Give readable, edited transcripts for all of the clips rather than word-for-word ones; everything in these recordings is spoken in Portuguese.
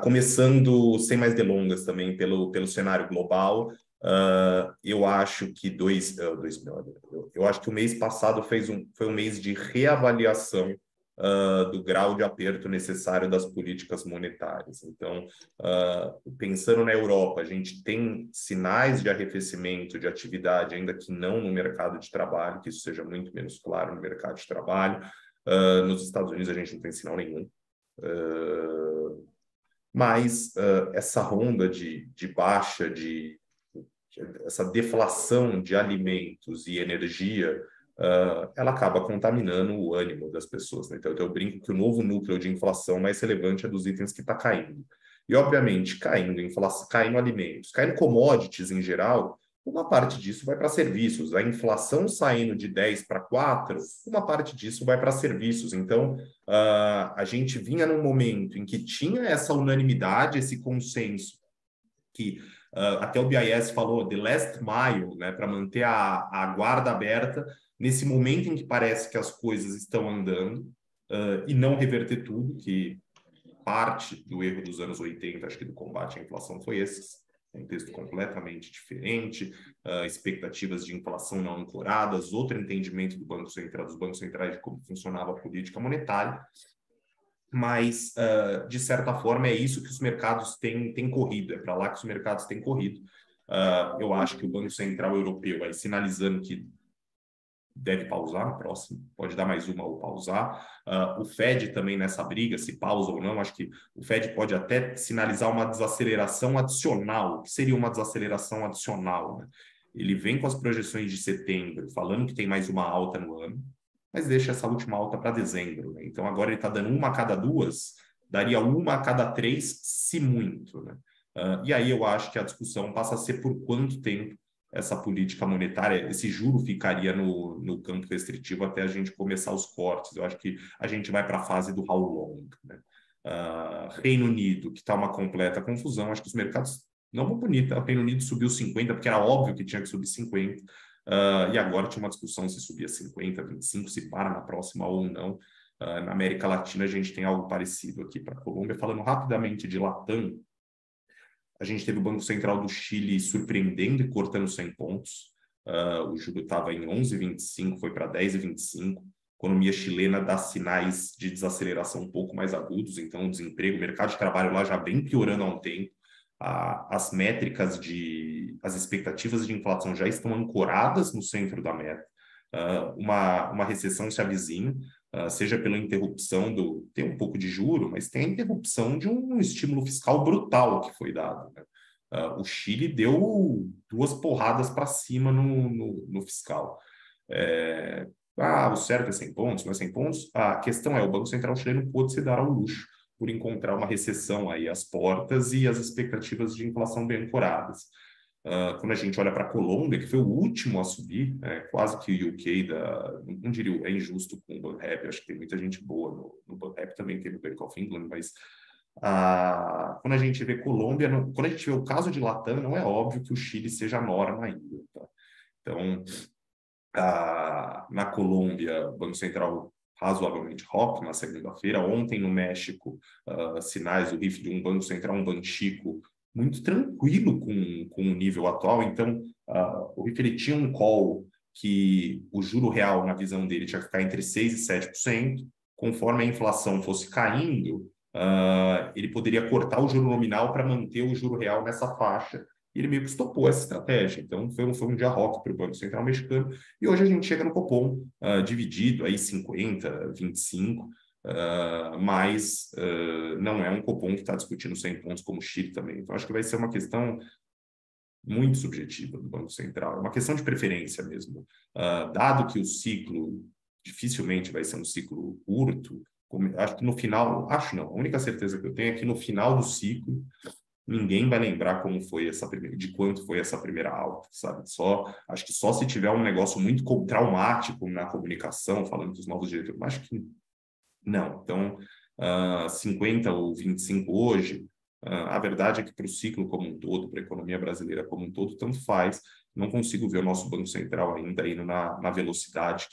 Começando sem mais delongas também pelo cenário global, eu acho que eu acho que o mês passado foi um mês de reavaliação do grau de aperto necessário das políticas monetárias. Então, pensando na Europa, a gente tem sinais de arrefecimento de atividade, ainda que não no mercado de trabalho, que isso seja muito menos claro no mercado de trabalho. Nos Estados Unidos, a gente não tem sinal nenhum. Mas essa onda de baixa, essa deflação de alimentos e energia, ela acaba contaminando o ânimo das pessoas, né? Então, eu brinco que o novo núcleo de inflação mais relevante é dos itens que está caindo. E, obviamente, caindo inflação, caindo alimentos, caindo commodities em geral, uma parte disso vai para serviços. A inflação saindo de 10 para 4, uma parte disso vai para serviços. Então, a gente vinha num momento em que tinha essa unanimidade, esse consenso, que até o BIS falou, the last mile, né, para manter a guarda aberta, nesse momento em que parece que as coisas estão andando, e não reverter tudo, que parte do erro dos anos 80, acho que do combate à inflação foi esse, contexto completamente diferente, expectativas de inflação não ancoradas, outro entendimento do Banco Central, dos bancos centrais de como funcionava a política monetária, mas, de certa forma, é isso que os mercados têm corrido, é para lá que os mercados têm corrido. Eu acho que o Banco Central Europeu vai sinalizando que deve pausar no próximo, pode dar mais uma ou pausar. O Fed também nessa briga, se pausa ou não, acho que o Fed pode até sinalizar uma desaceleração adicional. O que seria uma desaceleração adicional, né? Ele vem com as projeções de setembro, falando que tem mais uma alta no ano, mas deixa essa última alta para dezembro, né? Então agora ele está dando uma a cada duas, daria uma a cada três, se muito, né? E aí eu acho que a discussão passa a ser por quanto tempo essa política monetária, esse juro ficaria no campo restritivo até a gente começar os cortes. Eu acho que a gente vai para a fase do how long, né? Reino Unido, que está uma completa confusão, acho que os mercados não vão bonita. O Reino Unido subiu 50, porque era óbvio que tinha que subir 50, e agora tinha uma discussão se subia 50, 25, se para na próxima ou não. Na América Latina, a gente tem algo parecido aqui para a Colômbia. Falando rapidamente de Latam, a gente teve o Banco Central do Chile surpreendendo e cortando 100 pontos. O juro estava em 11,25, foi para 10,25. A economia chilena dá sinais de desaceleração um pouco mais agudos, então o desemprego, o mercado de trabalho lá já vem piorando há um tempo. As métricas as expectativas de inflação já estão ancoradas no centro da meta. Uma recessão se avizinha, seja pela interrupção tem um pouco de juro, mas tem a interrupção de um estímulo fiscal brutal que foi dado, né? O Chile deu duas porradas para cima no fiscal. O certo é 100 pontos, não é 100 pontos? A questão é, o Banco Central chileno pôde se dar ao luxo por encontrar uma recessão aí às portas e as expectativas de inflação bem ancoradas. Quando a gente olha para a Colômbia, que foi o último a subir, quase que o UK, não diria, é injusto com o Banrep, acho que tem muita gente boa no Banrep, também tem o Bank of England, mas quando a gente vê Colômbia, quando a gente vê o caso de Latam, não é óbvio que o Chile seja a norma ainda. Tá? Então, na Colômbia, o Banco Central razoavelmente rock na segunda-feira. Ontem, no México, sinais do RIF de um Banco Central, um Banxico, muito tranquilo com o nível atual. Então, o RIF ele tinha um call que o juro real, na visão dele, tinha que ficar entre 6% e 7%. Conforme a inflação fosse caindo, ele poderia cortar o juro nominal para manter o juro real nessa faixa. E ele meio que estopou essa estratégia. Então, foi um dia rock para o Banco Central mexicano. E hoje a gente chega no Copom, dividido aí 50, 25, mas não é um Copom que está discutindo 100 pontos como o Chile também. Então, acho que vai ser uma questão muito subjetiva do Banco Central. É uma questão de preferência mesmo. Dado que o ciclo dificilmente vai ser um ciclo curto, acho que no final, acho não, a única certeza que eu tenho é que no final do ciclo, ninguém vai lembrar como foi de quanto foi essa primeira alta, sabe? Acho que só se tiver um negócio muito traumático na comunicação, falando dos novos diretores, mas acho que não. Então, 50 ou 25 hoje, a verdade é que para o ciclo como um todo, para a economia brasileira como um todo, tanto faz. Não consigo ver o nosso Banco Central ainda indo na velocidade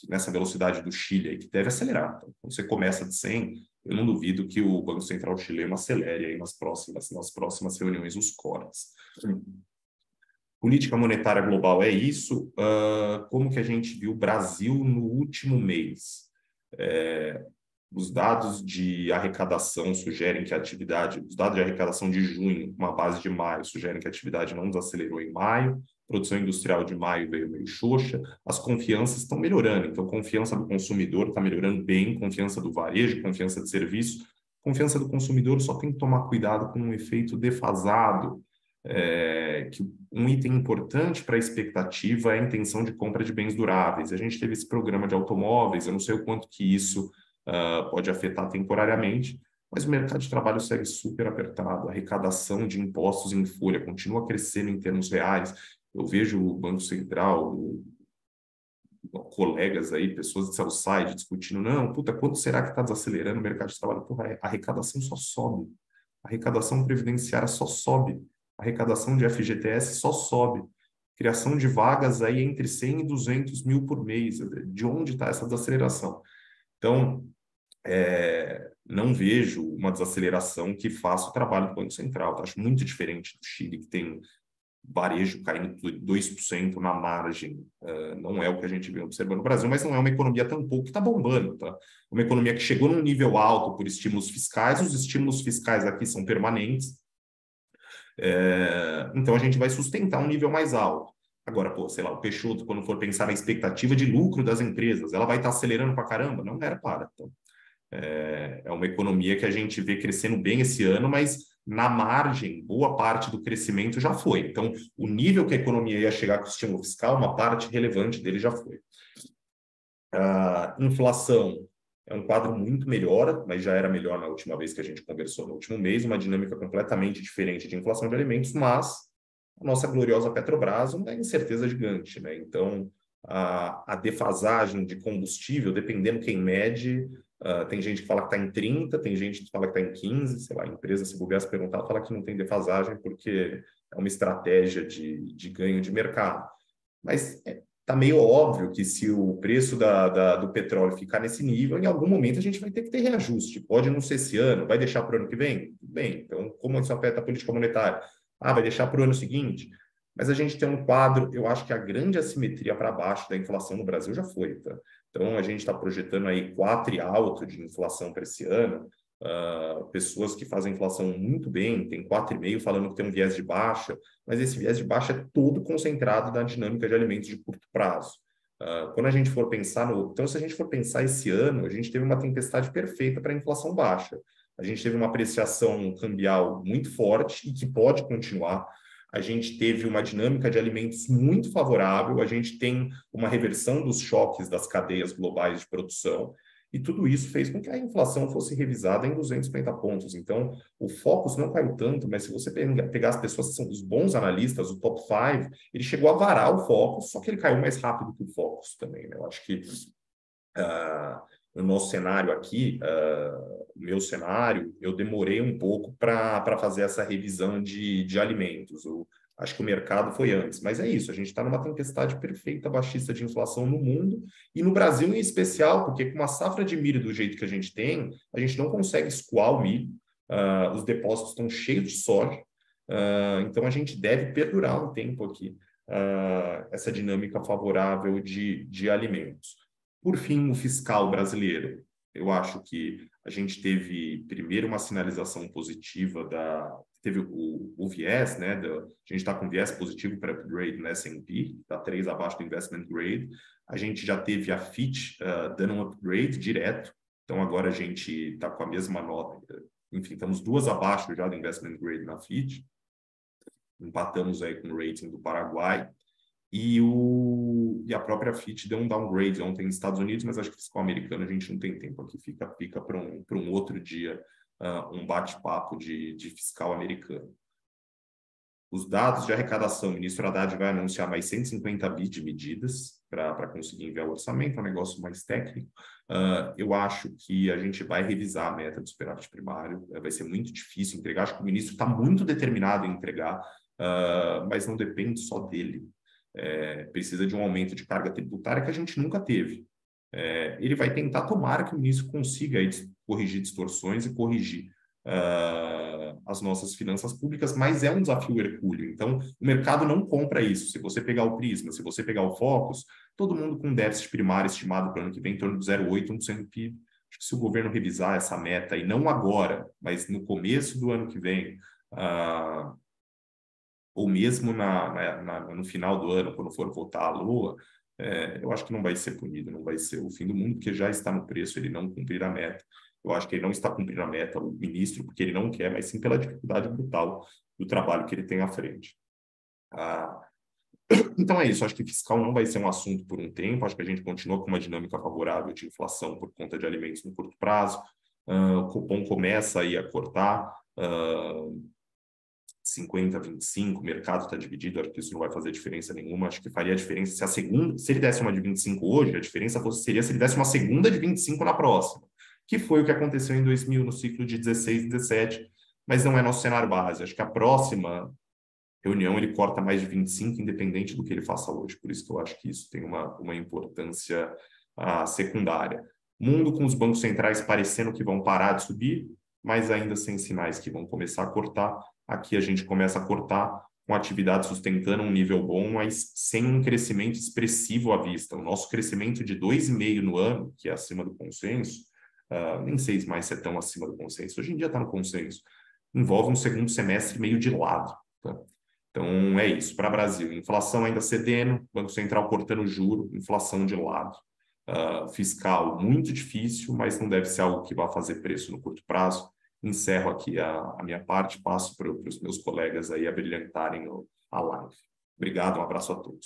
nessa velocidade do Chile, aí, que deve acelerar. Então, quando você começa de 100, eu não duvido que o Banco Central chileno acelere aí nas próximas reuniões os cortes. Política monetária global é isso. Como que a gente viu o Brasil no último mês? Os dados de arrecadação sugerem que os dados de arrecadação de junho, uma base de maio, sugerem que a atividade não desacelerou em maio, produção industrial de maio veio meio xoxa, as confianças estão melhorando, então confiança do consumidor está melhorando bem, confiança do varejo, confiança de serviço, confiança do consumidor só tem que tomar cuidado com um efeito defasado, que um item importante para a expectativa é a intenção de compra de bens duráveis. A gente teve esse programa de automóveis, eu não sei o quanto que isso pode afetar temporariamente, mas o mercado de trabalho segue super apertado, a arrecadação de impostos em folha continua crescendo em termos reais. Eu vejo o Banco Central, colegas aí, pessoas de sell side discutindo, não, puta, quanto será que está desacelerando o mercado de trabalho? Porra, a arrecadação só sobe, a arrecadação previdenciária só sobe, a arrecadação de FGTS só sobe, criação de vagas aí entre 100 e 200 mil por mês, de onde está essa desaceleração? Então, não vejo uma desaceleração que faça o trabalho do Banco Central. Tá? Acho muito diferente do Chile, que tem varejo caindo 2% na margem. Não é o que a gente vem observando no Brasil, mas não é uma economia tampouco que está bombando. Tá? Uma economia que chegou num nível alto por estímulos fiscais, os estímulos fiscais aqui são permanentes, então a gente vai sustentar um nível mais alto. Agora, pô, sei lá, o Peixoto, quando for pensar na expectativa de lucro das empresas, ela vai estar acelerando para caramba? Não era para. Então, é uma economia que a gente vê crescendo bem esse ano, mas na margem, boa parte do crescimento já foi. Então, o nível que a economia ia chegar com o estímulo fiscal, uma parte relevante dele já foi. A inflação é um quadro muito melhor, mas já era melhor na última vez que a gente conversou, no último mês, uma dinâmica completamente diferente de inflação de alimentos, mas a nossa gloriosa Petrobras uma incerteza gigante, né? Então, a defasagem de combustível, dependendo quem mede, tem gente que fala que está em 30, tem gente que fala que está em 15, sei lá, a empresa, se bobear, se perguntar, fala que não tem defasagem porque é uma estratégia de ganho de mercado. Mas está meio óbvio que se o preço do petróleo ficar nesse nível, em algum momento a gente vai ter que ter reajuste. Pode não ser esse ano, vai deixar para o ano que vem? Bem, então como isso afeta a política monetária? Vai deixar para o ano seguinte? Mas a gente tem um quadro, eu acho que a grande assimetria para baixo da inflação no Brasil já foi, tá? Então, a gente está projetando aí 4 e alto de inflação para esse ano. Pessoas que fazem inflação muito bem, tem 4,5 falando que tem um viés de baixa, mas esse viés de baixa é todo concentrado na dinâmica de alimentos de curto prazo. Quando a gente for pensar Então, se a gente for pensar esse ano, a gente teve uma tempestade perfeita para a inflação baixa. A gente teve uma apreciação cambial muito forte e que pode continuar. A gente teve uma dinâmica de alimentos muito favorável, a gente tem uma reversão dos choques das cadeias globais de produção, e tudo isso fez com que a inflação fosse revisada em 250 pontos. Então, o Focus não caiu tanto, mas se você pegar as pessoas que são os bons analistas, o top 5, ele chegou a varar o Focus, só que ele caiu mais rápido que o Focus também, né? Eu acho que no nosso cenário aqui, o meu cenário, eu demorei um pouco para fazer essa revisão de alimentos. Acho que o mercado foi antes, mas é isso, a gente está numa tempestade perfeita baixista de inflação no mundo e no Brasil em especial, porque com uma safra de milho do jeito que a gente tem, a gente não consegue escoar o milho, os depósitos estão cheios de soja, então a gente deve perdurar um tempo aqui essa dinâmica favorável de alimentos. Por fim, o fiscal brasileiro. Eu acho que a gente teve, primeiro, uma sinalização positiva teve o viés, né? A gente está com viés positivo para upgrade no S&P, está 3 abaixo do investment grade. A gente já teve a Fitch dando um upgrade direto, então agora a gente está com a mesma nota. Enfim, estamos 2 abaixo já do investment grade na Fitch. Empatamos aí com o rating do Paraguai. E a própria Fitch deu um downgrade ontem nos Estados Unidos, mas acho que fiscal americano a gente não tem tempo aqui, fica para um outro dia, um bate-papo de fiscal americano. Os dados de arrecadação, o ministro Haddad vai anunciar mais 150 bi de medidas para conseguir enviar o orçamento, é um negócio mais técnico. Eu acho que a gente vai revisar a meta do superávit primário, vai ser muito difícil entregar, acho que o ministro está muito determinado em entregar, mas não depende só dele. Precisa de um aumento de carga tributária que a gente nunca teve. Ele vai tentar, tomara que o ministro consiga aí, corrigir distorções e corrigir as nossas finanças públicas, mas é um desafio hercúleo. Então, o mercado não compra isso. Se você pegar o Prisma, se você pegar o Focus, todo mundo com déficit primário estimado para o ano que vem em torno de 0,8%, 1% do PIB. Acho que se o governo revisar essa meta, e não agora, mas no começo do ano que vem, ou mesmo no final do ano, quando for voltar à Lua, eu acho que não vai ser punido, não vai ser o fim do mundo, porque já está no preço ele não cumprir a meta. Eu acho que ele não está cumprindo a meta, o ministro, porque ele não quer, mas sim pela dificuldade brutal do trabalho que ele tem à frente. Então é isso, acho que fiscal não vai ser um assunto por um tempo, acho que a gente continua com uma dinâmica favorável de inflação por conta de alimentos no curto prazo, o Copom começa aí a cortar, 50, 25, o mercado está dividido, acho que isso não vai fazer diferença nenhuma, acho que faria diferença se a segunda, se ele desse uma de 25 hoje, a diferença seria se ele desse uma segunda de 25 na próxima, que foi o que aconteceu em 2000, no ciclo de 16 e 17, mas não é nosso cenário base, acho que a próxima reunião ele corta mais de 25, independente do que ele faça hoje, por isso que eu acho que isso tem uma importância secundária. Mundo com os bancos centrais parecendo que vão parar de subir, mas ainda sem sinais que vão começar a cortar. Aqui a gente começa a cortar com atividade sustentando um nível bom, mas sem um crescimento expressivo à vista. O nosso crescimento de 2,5% no ano, que é acima do consenso, nem sei mais se é tão acima do consenso, hoje em dia está no consenso, envolve um segundo semestre meio de lado. Tá? Então, é isso. Para o Brasil, inflação ainda cedendo, Banco Central cortando juro, inflação de lado. Fiscal muito difícil, mas não deve ser algo que vá fazer preço no curto prazo. Encerro aqui a minha parte, passo para os meus colegas aí a brilhantarem a live. Obrigado, um abraço a todos.